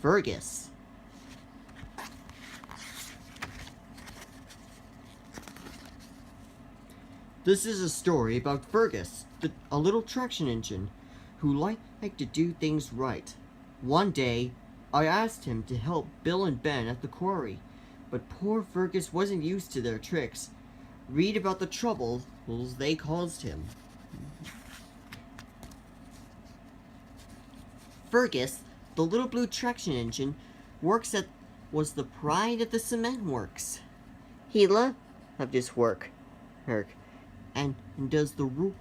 Fergus. This is a story about Fergus, a little traction engine, who liked to do things right. One day, I asked him to help Bill and Ben at the quarry, but poor Fergus wasn't used to their tricks. Read about the troubles they caused him. Fergus, the little blue traction engine, was the pride of the cement works. He loved his work, and does the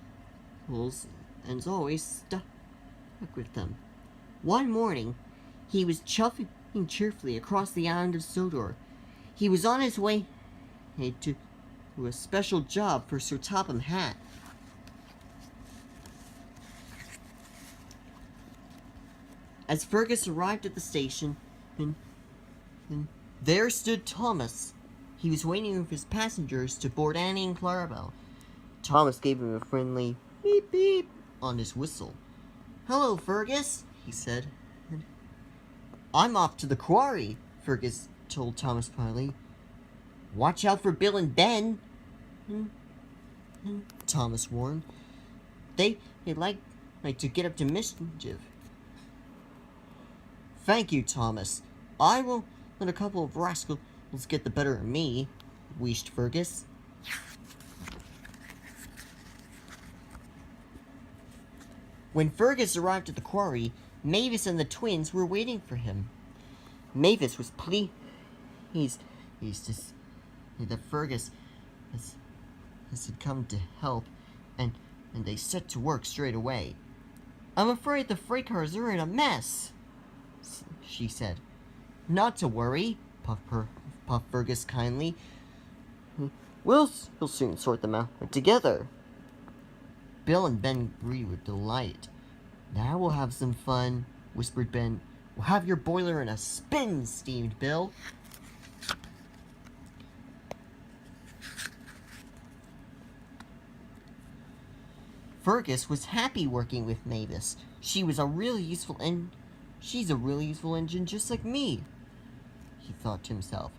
rules, and is always stuck with them. One morning, he was chuffing cheerfully across the island of Sodor. He was on his way to a special job for Sir Topham Hatt. As Fergus arrived at the station, and there stood Thomas. He was waiting for his passengers to board Annie and Clarabelle. Thomas gave him a friendly beep beep on his whistle. "Hello, Fergus," he said. "I'm off to the quarry," Fergus told Thomas politely. "Watch out for Bill and Ben," Thomas warned. They like to get up to mischief. "Thank you, Thomas. I won't let a couple of rascals get the better of me," wheezed Fergus. When Fergus arrived at the quarry, Mavis and the twins were waiting for him. Mavis was pleased to see that Fergus had come to help, and they set to work straight away. "I'm afraid the freight cars are in a mess," she said. "Not to worry," puffed Fergus kindly. We'll soon sort them out together." Bill and Ben agreed with delight. "Now we'll have some fun," whispered Ben. "We'll have your boiler in a spin," steamed Bill. Fergus was happy working with Mavis. She's a really useful engine just like me, he thought to himself.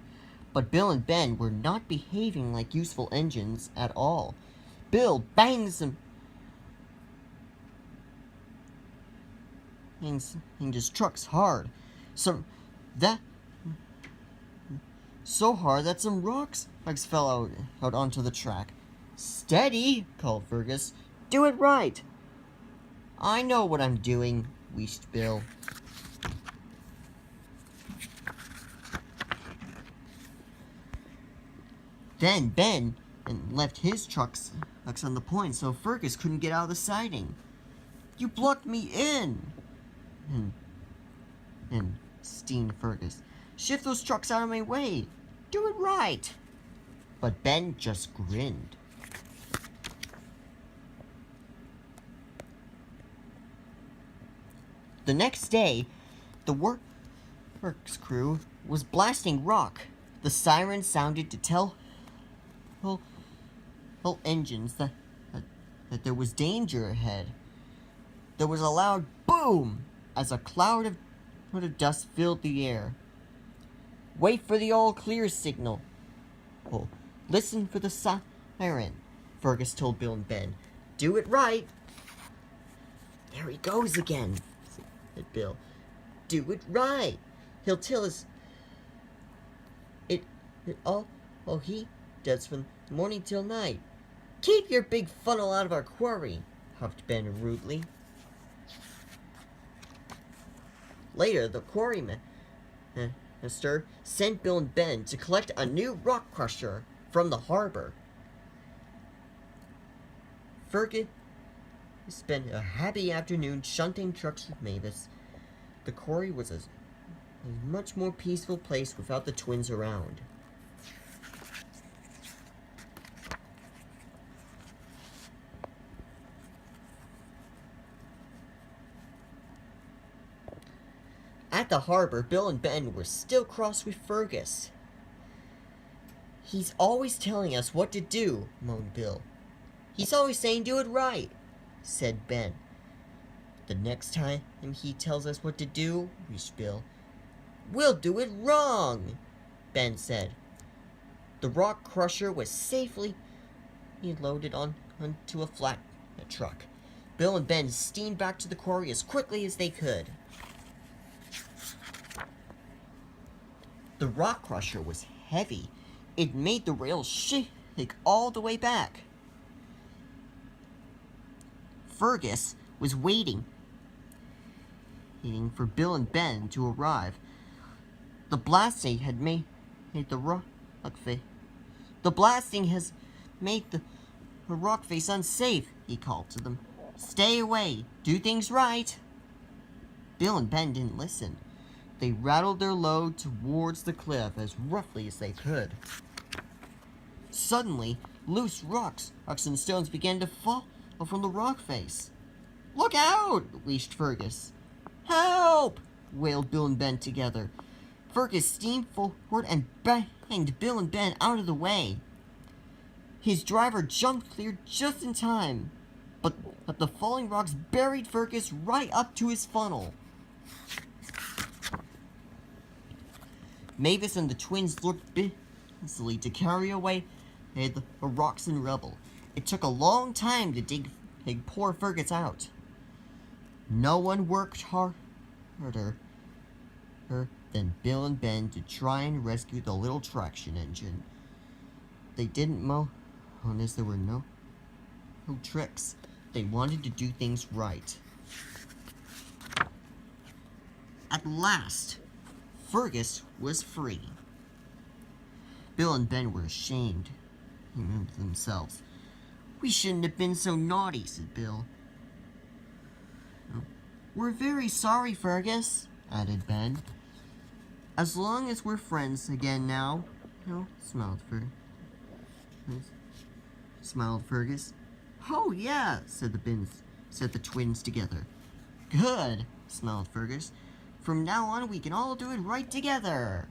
But Bill and Ben were not behaving like useful engines at all. Bill bangs his trucks hard, so hard that some rocks fell out onto the track. "Steady," called Fergus. "Do it right." "I know what I'm doing," wheezed Bill. Then Ben left his trucks on the point so Fergus couldn't get out of the siding. "You blocked me in!" and steamed Fergus. "Shift those trucks out of my way. Do it right." But Ben just grinned. The next day, the works crew was blasting rock. The siren sounded to tell engines that there was danger ahead. There was a loud boom as a cloud of dust filled the air. "Wait for the all clear signal. Listen for the siren," Fergus told Bill and Ben. "Do it right." "There he goes again," said Bill. "Do it right. He'll tell us it all he does from morning till night." "Keep your big funnel out of our quarry," huffed Ben rudely. Later, the quarryman sent Bill and Ben to collect a new rock crusher from the harbor. Fergus spent a happy afternoon shunting trucks with Mavis. The quarry was a much more peaceful place without the twins around. At the harbor, Bill and Ben were still cross with Fergus. "He's always telling us what to do," moaned Bill. "He's always saying do it right," said Ben. "The next time he tells us what to do," wheezed Bill, We'll do it wrong, Ben said. The rock crusher was safely loaded onto a flat truck. Bill and Ben steamed back to the quarry as quickly as they could. The rock crusher was heavy. It made the rails shake all the way back. Fergus was waiting for Bill and Ben to arrive. The blasting had made the rock face. The blasting has made the rock face unsafe, he called to them. Stay away. Do things right. Bill and Ben didn't listen. They rattled their load towards the cliff as roughly as they could. Suddenly, loose rocks and stones began to fall from the rock face. Look out! Wheezed Fergus. Help! Wailed Bill and Ben together. Fergus steamed forward and banged Bill and Ben out of the way. His driver jumped clear just in time, but the falling rocks buried Fergus right up to his funnel. Mavis and the twins looked busily to carry away the rocks and rubble. It took a long time to dig poor Fergus out. No one worked harder than Bill and Ben to try and rescue the little traction engine. They didn't moan as there were no tricks. They wanted to do things right. At last, Fergus was free. Bill and Ben were ashamed of themselves. We shouldn't have been so naughty, said Bill. We're very sorry, Fergus, added Ben. As long as we're friends again now, smiled Fergus. Oh yeah, said the twins together. Good, smiled Fergus. From now on, we can all do it right together.